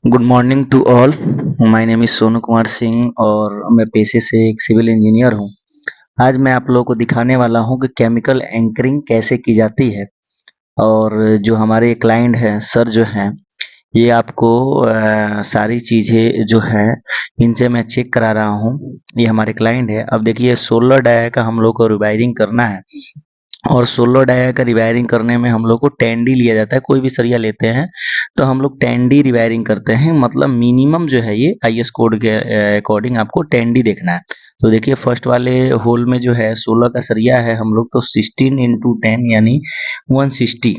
Good morning to all. My name is Sonu Kumar Singh और मैं पेशे से एक सिविल इंजीनियर हूँ। आज मैं आप लोगों को दिखाने वाला हूँ कि केमिकल एंकरिंग कैसे की जाती है। और जो हमारे क्लाइंट हैं सर जो हैं, ये आपको सारी चीज़ें जो हैं इनसे मैं चेक करा रहा हूँ। ये हमारे क्लाइंट है। अब देखिए सोलर डाया का हम लोग को रिवायरिंग करना है और सोलर डाया का रिवायरिंग करने में हम लोग को 10D लिया जाता है। कोई भी सरिया लेते हैं तो हम लोग 10D रिवायरिंग करते हैं, मतलब मिनिमम जो है ये आईएस कोड के अकॉर्डिंग आपको 10D देखना है। तो देखिए फर्स्ट वाले होल में जो है 16 का सरिया है हम लोग, तो 16 × 10 यानी 160।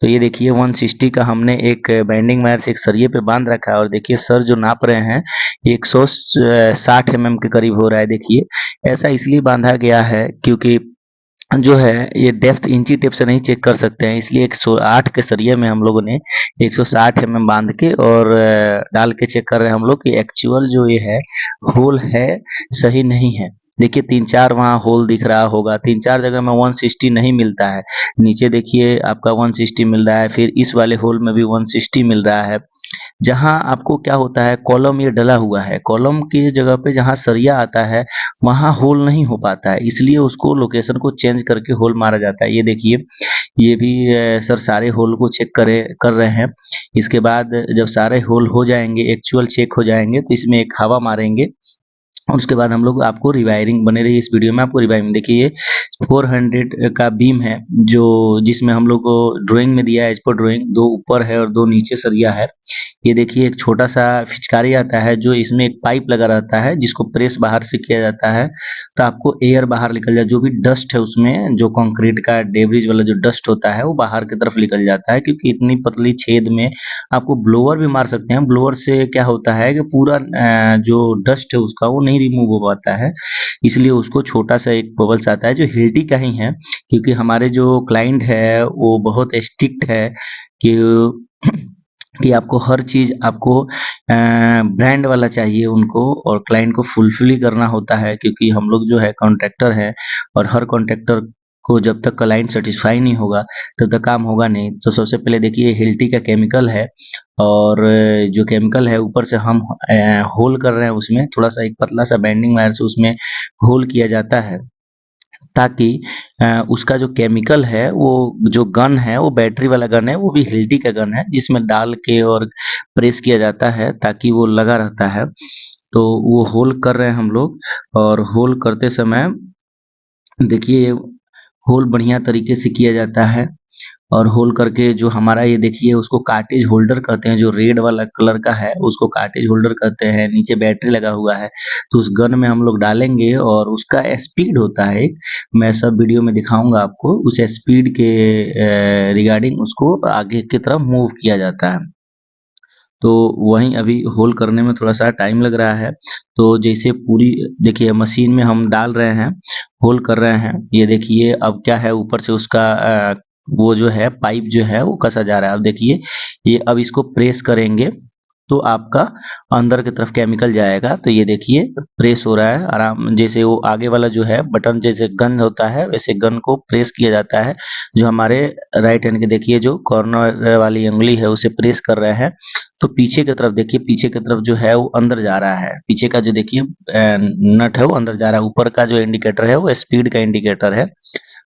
तो ये देखिए 160 का हमने एक बैंडिंग वायर से एक सरिये पे बांध रखा है और देखिए सर जो नाप रहे हैं 160 के करीब हो रहा है। देखिए ऐसा इसलिए बांधा गया है क्योंकि जो है ये डेप्थ इंची टेप से नहीं चेक कर सकते हैं, इसलिए 108 के सरिये में हम लोगों ने 160 बांध के और डाल के चेक कर रहे हैं हम लोग कि एक्चुअल जो ये है होल है सही नहीं है। देखिए 3-4 वहाँ होल दिख रहा होगा, 3-4 जगह में 160 नहीं मिलता है। नीचे देखिए आपका 160 मिल रहा है, फिर इस वाले होल में भी 160 मिल रहा है। जहाँ आपको क्या होता है कॉलम ये डला हुआ है, कॉलम की जगह पे जहाँ सरिया आता है वहाँ होल नहीं हो पाता है, इसलिए उसको लोकेशन को चेंज करके होल मारा जाता है। ये देखिए ये भी सर सारे होल को चेक कर रहे हैं। इसके बाद जब सारे होल हो जाएंगे, एक्चुअल चेक हो जाएंगे, तो इसमें एक हवा मारेंगे और उसके बाद हम लोग आपको रिवायरिंग बने रही इस वीडियो में आपको रिवायरिंग। देखिए ये 400 का बीम है जो जिसमें हम लोग को ड्राइंग में दिया है एज पर ड्राइंग, 2 ऊपर है और 2 नीचे सरिया है। ये देखिए एक छोटा सा फिचकारी आता है जो इसमें एक पाइप लगा रहता है जिसको प्रेस बाहर से किया जाता है, तो आपको एयर बाहर निकल जाए, जो भी डस्ट है उसमें जो कंक्रीट का डेब्रिज वाला जो डस्ट होता है वो बाहर की तरफ निकल जाता है, क्योंकि इतनी पतली छेद में आपको ब्लोअर भी मार सकते हैं। ब्लोअर से क्या होता है कि पूरा जो डस्ट है उसका वो नहीं रिमूव हो पाता है, इसलिए उसको छोटा सा एक बबल्स आता है जो हिल्टी का ही है, क्योंकि हमारे जो क्लाइंट है वो बहुत स्ट्रिक्ट है कि कि आपको हर चीज़ आपको ब्रांड वाला चाहिए उनको, और क्लाइंट को फुलफिल ही करना होता है, क्योंकि हम लोग जो है कॉन्ट्रैक्टर हैं और हर कॉन्ट्रैक्टर को जब तक क्लाइंट सेटिस्फाई नहीं होगा तब तक काम होगा नहीं। तो सबसे पहले देखिए हिल्टी का केमिकल है और जो केमिकल है ऊपर से हम होल कर रहे हैं, उसमें थोड़ा सा एक पतला सा बेंडिंग वायर से उसमें होल किया जाता है, ताकि उसका जो केमिकल है वो जो गन है वो बैटरी वाला गन है, वो भी हिल्टी का गन है जिसमें डाल के और प्रेस किया जाता है ताकि वो लगा रहता है। तो वो होल कर रहे हैं हम लोग और होल करते समय देखिए होल बढ़िया तरीके से किया जाता है और होल करके जो हमारा ये देखिए उसको कार्ट्रिज होल्डर कहते हैं, जो रेड वाला कलर का है उसको कार्ट्रिज होल्डर कहते हैं। नीचे बैटरी लगा हुआ है तो उस गन में हम लोग डालेंगे और उसका स्पीड होता है एक, मैं सब वीडियो में दिखाऊंगा आपको। उस स्पीड के रिगार्डिंग उसको आगे की तरफ मूव किया जाता है। तो वहीं अभी होल करने में थोड़ा सा टाइम लग रहा है। तो जैसे पूरी देखिए मशीन में हम डाल रहे हैं, होल कर रहे हैं, ये देखिए अब क्या है ऊपर से उसका वो जो है पाइप जो है वो कसा जा रहा है। अब देखिए ये अब इसको प्रेस करेंगे तो आपका अंदर की तरफ केमिकल जाएगा। तो ये देखिए प्रेस हो रहा है आराम, जैसे वो आगे वाला जो है बटन जैसे गन होता है वैसे गन को प्रेस किया जाता है। जो हमारे राइट हैंड के देखिए जो कॉर्नर वाली उंगली है उसे प्रेस कर रहे हैं, तो पीछे की तरफ देखिए, पीछे की तरफ जो है वो अंदर जा रहा है। पीछे का जो देखिए नट है वो अंदर जा रहा है। ऊपर का जो इंडिकेटर है वो स्पीड का इंडिकेटर है।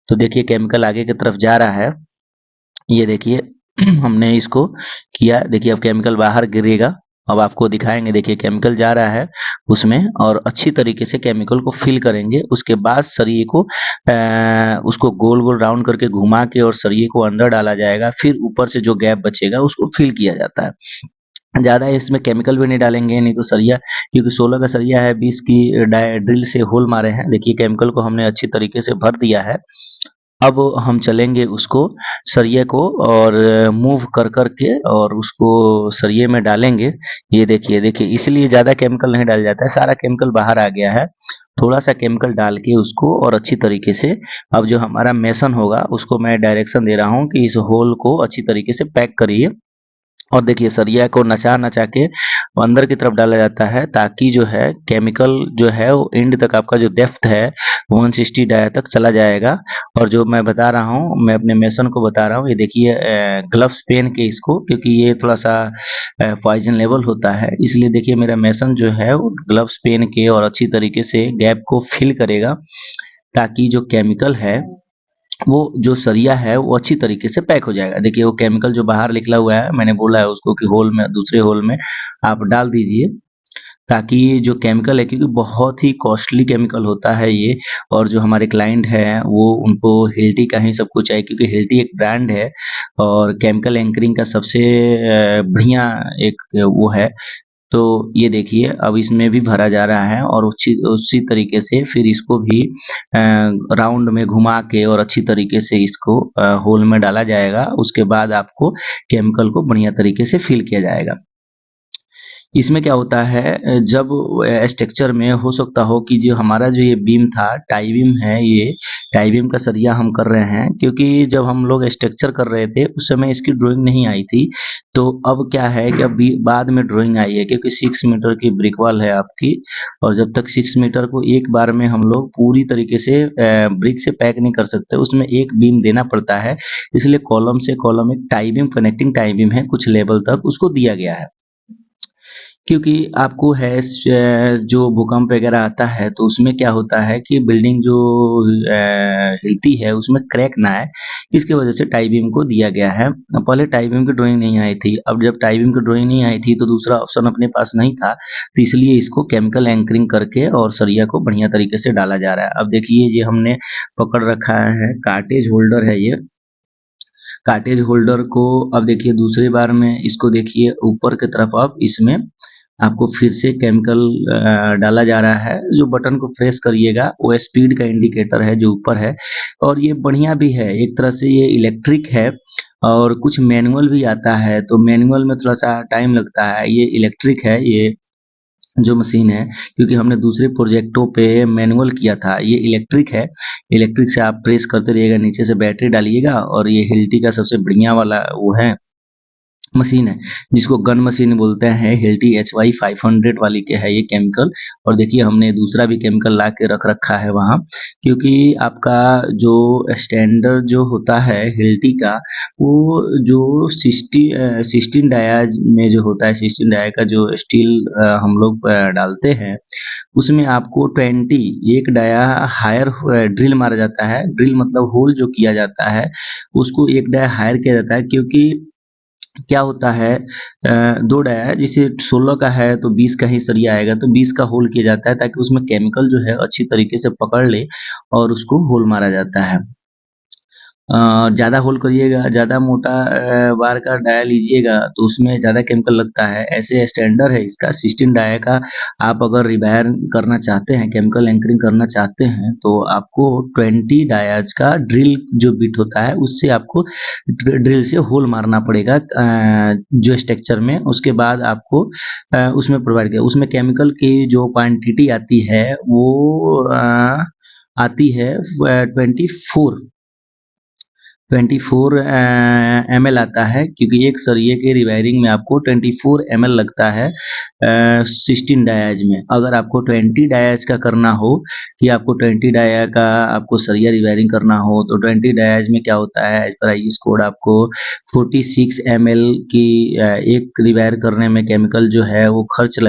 तो देखिए केमिकल आगे की तरफ जा रहा है। ये देखिए हमने इसको किया, देखिए अब केमिकल बाहर गिरेगा। अब आपको दिखाएंगे, देखिए केमिकल जा रहा है उसमें और अच्छी तरीके से केमिकल को फिल करेंगे। उसके बाद सरिये को उसको गोल गोल राउंड करके घुमा के और सरिये को अंदर डाला जाएगा, फिर ऊपर से जो गैप बचेगा उसको फिल किया जाता है। ज़्यादा इसमें केमिकल भी नहीं डालेंगे, नहीं तो सरिया, क्योंकि 16 का सरिया है, 20 की ड्रिल से होल मारे हैं। देखिए केमिकल को हमने अच्छी तरीके से भर दिया है। अब हम चलेंगे उसको सरिये को और मूव कर के और उसको सरिये में डालेंगे। ये देखिए देखिए इसलिए ज़्यादा केमिकल नहीं डाला जाता है, सारा केमिकल बाहर आ गया है। थोड़ा सा केमिकल डाल के उसको और अच्छी तरीके से अब जो हमारा मेसन होगा उसको मैं डायरेक्शन दे रहा हूँ कि इस होल को अच्छी तरीके से पैक करिए और देखिए सरिया को नचा-नचा के अंदर की तरफ डाला जाता है, ताकि जो है केमिकल जो है वो एंड तक आपका जो डेप्थ है 160 डाया तक चला जाएगा। और जो मैं बता रहा हूँ, मैं अपने मेसन को बता रहा हूँ, ये देखिए ग्लव्स पहन के इसको, क्योंकि ये थोड़ा-सा पॉइज़न लेवल होता है, इसलिए देखिए मेरा मेसन जो है वो ग्लव्स पहन के और अच्छी तरीके से गैप को फिल करेगा, ताकि जो केमिकल है वो जो सरिया है वो अच्छी तरीके से पैक हो जाएगा। देखिए वो केमिकल जो बाहर निकला हुआ है, मैंने बोला है उसको कि होल में, दूसरे होल में आप डाल दीजिए, ताकि जो केमिकल है, क्योंकि बहुत ही कॉस्टली केमिकल होता है ये, और जो हमारे क्लाइंट हैं वो उनको हिल्टी का ही सब कुछ चाहिए, क्योंकि हिल्टी एक ब्रांड है और केमिकल एंकरिंग का सबसे बढ़िया एक वो है। तो ये देखिए अब इसमें भी भरा जा रहा है और उसी उसी तरीके से फिर इसको भी राउंड में घुमा के और अच्छी तरीके से इसको होल में डाला जाएगा। उसके बाद आपको केमिकल को बढ़िया तरीके से फिल किया जाएगा। इसमें क्या होता है, जब स्ट्रक्चर में हो सकता हो कि जो हमारा जो ये बीम था, टाई बीम है ये, टाई बीम का सरिया हम कर रहे हैं, क्योंकि जब हम लोग स्ट्रक्चर कर रहे थे उस समय इसकी ड्राइंग नहीं आई थी। तो अब क्या है कि अभी बाद में ड्राइंग आई है, क्योंकि 6 मीटर की ब्रिक वॉल है आपकी, और जब तक 6 मीटर को एक बार में हम लोग पूरी तरीके से ब्रिक से पैक नहीं कर सकते, उसमें एक बीम देना पड़ता है। इसलिए कॉलम से कॉलम एक tie beam, connecting tie beam है, कुछ लेवल तक उसको दिया गया है। क्योंकि आपको है जो भूकंप वगैरह आता है तो उसमें क्या होता है कि बिल्डिंग जो हिलती है उसमें क्रैक ना आए, इसकी वजह से टाई बीम को दिया गया है। पहले टाई बीम की ड्राइंग नहीं आई थी, अब जब टाई बीम की ड्राइंग नहीं आई थी तो दूसरा ऑप्शन अपने पास नहीं था, तो इसलिए इसको केमिकल एंकरिंग करके और सरिया को बढ़िया तरीके से डाला जा रहा है। अब देखिए ये हमने पकड़ रखा है, कार्टेज होल्डर है ये। कार्टेज होल्डर को अब देखिए दूसरी बार में इसको देखिए ऊपर की तरफ, अब इसमें आपको फिर से केमिकल डाला जा रहा है। जो बटन को प्रेस करिएगा वो स्पीड का इंडिकेटर है जो ऊपर है, और ये बढ़िया भी है, एक तरह से ये इलेक्ट्रिक है और कुछ मैनुअल भी आता है, तो मैनुअल में थोड़ा-सा टाइम लगता है। ये इलेक्ट्रिक है ये जो मशीन है, क्योंकि हमने दूसरे प्रोजेक्टों पे मैनुअल किया था, ये इलेक्ट्रिक है। इलेक्ट्रिक से आप प्रेस करते रहिएगा, नीचे से बैटरी डालिएगा, और ये हिल्टी का सबसे बढ़िया वाला वो है, मशीन है, जिसको गन मशीन बोलते हैं। हिल्टी HY 500 वाली के है ये केमिकल। और देखिए हमने दूसरा भी केमिकल ला के रख रखा है वहाँ, क्योंकि आपका जो स्टैंडर्ड जो होता है हिल्टी का, वो जो 16 डायाज में जो होता है, 16 डाया का जो स्टील हम लोग डालते हैं, उसमें आपको 20 एक डाया हायर ड्रिल मारा जाता है। ड्रिल मतलब होल जो किया जाता है, उसको एक डाया हायर किया जाता है, क्योंकि क्या होता है, 2 डाया है, जैसे 16 का है तो 20 का ही सरिया आएगा, तो 20 का होल किया जाता है, ताकि उसमें केमिकल जो है अच्छी तरीके से पकड़ ले और उसको होल मारा जाता है। ज़्यादा होल करिएगा, ज़्यादा मोटा बार का डाया लीजिएगा तो उसमें ज़्यादा केमिकल लगता है। ऐसे स्टैंडर्ड है इसका 16 डाया का। आप अगर रिवायर करना चाहते हैं, केमिकल एंकरिंग करना चाहते हैं, तो आपको 20 डायाज का ड्रिल जो बिट होता है उससे आपको ड्रिल से होल मारना पड़ेगा जो स्ट्रक्चर में। उसके बाद आपको उसमें प्रोवाइड किया, उसमें केमिकल की जो क्वांटिटी आती है वो आती है 24 24 ml आता है, क्योंकि एक सरिये के रिवायरिंग में आपको 24 ml लगता है 16 डायाज में। अगर आपको 20 डायाज का करना हो, कि आपको 20 डाया का आपको सरिया रिवायरिंग करना हो, तो 20 डायाज में क्या होता है, एज पर आईएस कोड आपको 46 ml की एक रिवायर करने में केमिकल जो है वो खर्च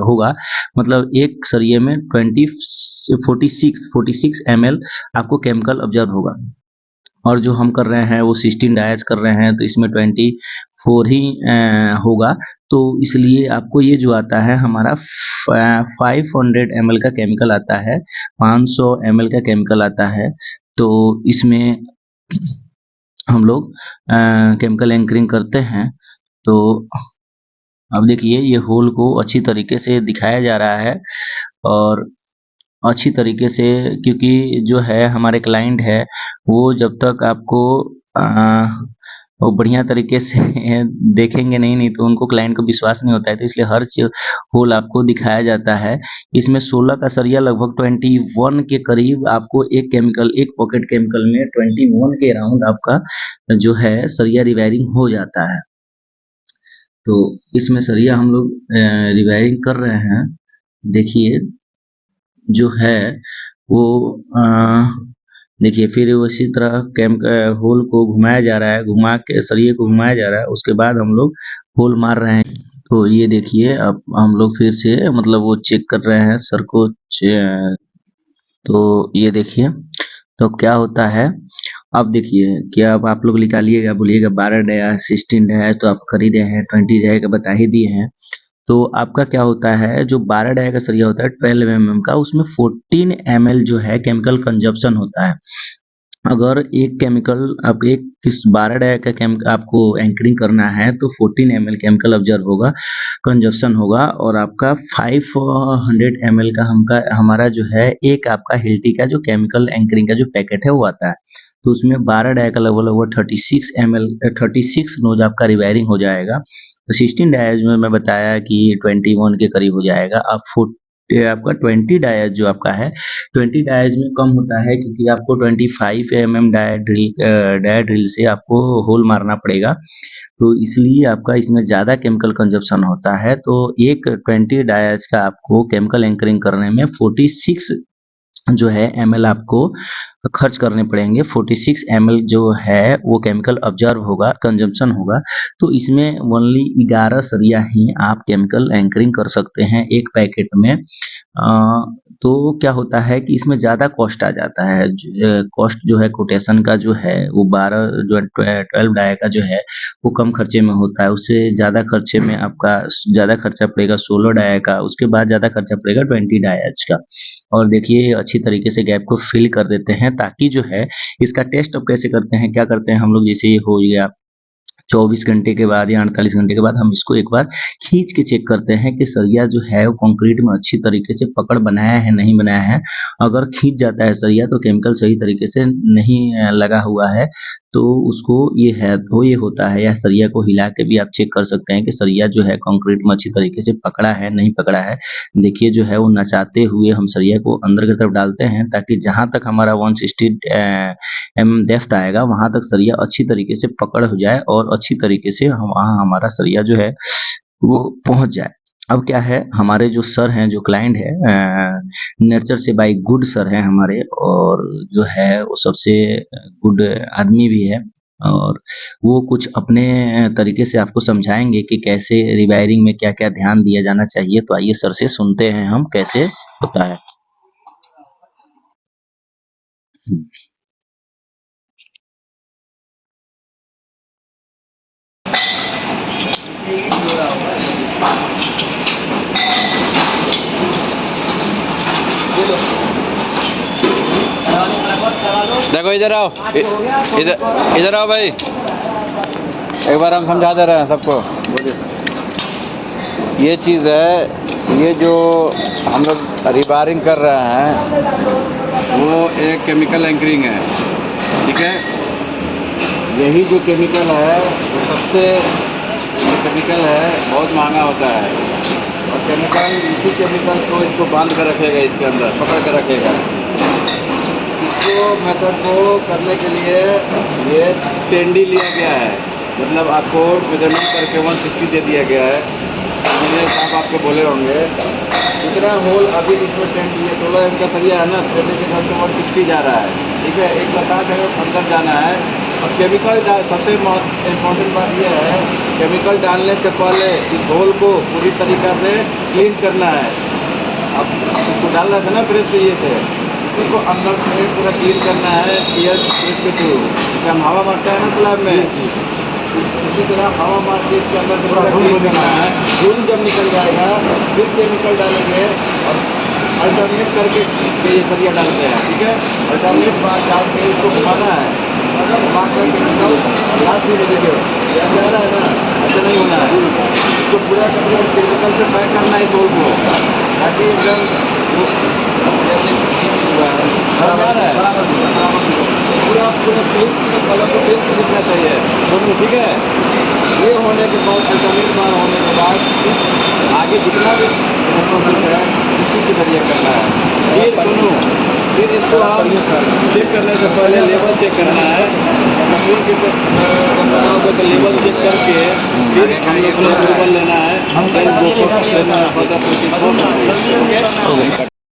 होगा। मतलब एक सरिये में 46 ml आपको केमिकल ऑब्जर्व होगा। और जो हम कर रहे हैं वो 16 डायज कर रहे हैं, तो इसमें 24 ही होगा। तो इसलिए आपको ये जो आता है हमारा 500 ml का केमिकल आता है, 500 ml का केमिकल आता है। तो इसमें हम लोग केमिकल एंकरिंग करते हैं। तो अब देखिए ये होल को अच्छी तरीके से दिखाया जा रहा है, और अच्छी तरीके से, क्योंकि जो है हमारे क्लाइंट है वो जब तक आपको वो बढ़िया तरीके से देखेंगे नहीं तो उनको क्लाइंट को विश्वास नहीं होता है, तो इसलिए हर चीज होल आपको दिखाया जाता है। इसमें 16 का सरिया लगभग 21 के करीब आपको एक पॉकेट केमिकल में 21 के अराउंड आपका जो है सरिया रिवायरिंग हो जाता है। तो इसमें सरिया हम लोग रिवायरिंग कर रहे हैं। देखिए जो है वो देखिए फिर उसी तरह होल को घुमाया जा रहा है, घुमा के सरिये को घुमाया जा रहा है, उसके बाद हम लोग होल मार रहे हैं। तो ये देखिए अब हम लोग फिर से मतलब वो चेक कर रहे हैं सर को तो ये देखिए तो क्या होता है। अब देखिए क्या अब आप लोग निकालिएगा, बोलिएगा 12 डाया 16 डाया तो आप खरीदे हैं, 20 डाया का बता ही दिए हैं। तो आपका क्या होता है जो 12 डाया का सरिया होता है 12 का, उसमें 14 ml जो है केमिकल कंजप्शन होता है। अगर एक केमिकल आप एक किस 12 डाया का आपको एंकरिंग करना है तो 14 ml केमिकल ऑब्जर्व होगा, कंजप्शन होगा और आपका 500 ml का हमारा जो है एक आपका हिल्टी का जो केमिकल एंकरिंग का जो पैकेट है वो आता है। तो उसमें 12 डाया का लगभग 36 ml 36 नोज आपका रिवायरिंग हो जाएगा। तो 16 डायज में मैं बताया कि 21 के करीब हो जाएगा। अब आपका 20 डायज जो आपका है 20 डायज में कम होता है क्योंकि आपको 25 डाया ड्रिल से आपको होल मारना पड़ेगा, तो इसलिए आपका इसमें ज़्यादा केमिकल कंजप्शन होता है। तो एक 20 डायज का आपको केमिकल एंकरिंग करने में 46 जो है ml आपको खर्च करने पड़ेंगे। 46 ml जो है वो केमिकल ऑब्जर्व होगा, कंजम्पशन होगा। तो इसमें ओनली 11 सरिया ही आप केमिकल एंकरिंग कर सकते हैं एक पैकेट में। तो क्या होता है कि इसमें ज़्यादा कॉस्ट आ जाता है। कॉस्ट जो है कोटेशन का जो है वो 12 डाया का जो है वो कम खर्चे में होता है। उससे ज़्यादा खर्चे में आपका ज़्यादा खर्चा पड़ेगा 16 डाया का, उसके बाद ज़्यादा खर्चा पड़ेगा 20 डायज का। और देखिए अच्छी तरीके से गैप को फिल कर देते हैं ताकि जो है इसका टेस्ट अब कैसे करते हैं, क्या करते हैं हम लोग, जैसे ये हो गया 24 घंटे के बाद या 48 घंटे के बाद हम इसको एक बार खींच के चेक करते हैं कि सरिया जो है वो कंक्रीट में अच्छी तरीके से पकड़ बनाया है नहीं बनाया है। अगर खींच जाता है सरिया तो केमिकल सही तरीके से नहीं लगा हुआ है, तो उसको ये है तो ये होता है। या सरिया को हिला के भी आप चेक कर सकते हैं कि सरिया जो है कंक्रीट में अच्छी तरीके से पकड़ा है नहीं पकड़ा है। देखिए जो है वो नचाते हुए हम सरिया को अंदर की तरफ डालते हैं ताकि जहाँ तक हमारा 160 डेप्थ आएगा वहाँ तक सरिया अच्छी तरीके से पकड़ हो जाए और अच्छी तरीके से वहाँ हमारा सरिया जो है वो पहुँच जाए। अब क्या है हमारे जो सर हैं, जो क्लाइंट है नेचर से बाय गुड सर हैं हमारे, और जो है वो सबसे गुड आदमी भी है और वो कुछ अपने तरीके से आपको समझाएँगे कि कैसे रिवायरिंग में क्या-क्या ध्यान दिया जाना चाहिए। तो आइए सर से सुनते हैं हम कैसे होता है। हुँ। देखो इधर आओ, इधर इधर आओ भाई, एक बार हम समझा दे रहे हैं सबको। ये चीज़ है, ये जो हम लोग रिवायरिंग कर रहे हैं वो एक केमिकल एंकरिंग है, ठीक है। यही जो केमिकल है वो सबसे जो केमिकल है बहुत महंगा होता है और केमिकल इसी केमिकल को इसको बांध कर रखेगा, इसके अंदर पकड़ कर रखेगा। इसको मेथड को करने के लिए ये टेंडी लिया गया है, मतलब आपको मेजरमेंट करके 160 दे दिया गया है। मैंने साहब आपको बोले होंगे इतना होल अभी इसमें टेंड ये 16 एम का सरिया है ना, थ्रेड के हिसाब से 160 जा रहा है, ठीक है। 160 अंदर जाना है। और केमिकल सबसे इम्पोर्टेंट बात यह है, केमिकल डालने से पहले इस होल को पूरी तरीक़ा से क्लीन करना है। अब इसको डाल रहे थे ना प्रेस से, ये से इसी को अंदर से पूरा क्लीन करना है एयर प्रेस के थ्रू। जैसे हम हवा मारते हैं ना स्लैब में, इसी तरह हवा मार के इसके अंदर पूरा क्लीन करना है। धूल जब निकल जाएगा फिर केमिकल डालेंगे और अल्टरनेट करके ये सरिया डालते हैं, ठीक है। अल्टरनेट बार डाल के इसको घुमाना है, घुमा करके लास्ट में देखिए ऐसा आ रहा है ना, ऐसा नहीं होना है। इसको पूरा केमिकल से पैक करना है इस होल को ताकि एकदम पूरा पूरा फेस कलर को फेस को दिखना चाहिए दोनों, ठीक है। ये होने के बाद अल्टरनेट बार होने के बाद आगे जितना भी प्रोसेस है उसी के जरिए करना है। फिर सुनो फिर इसको हम चेक करने से पहले लेवल चेक करना है। मशीन के तो लेवल चेक करके फिर हम लोग को अप्रूवल लेना है। फिर इसको फर्दर प्रोसीजर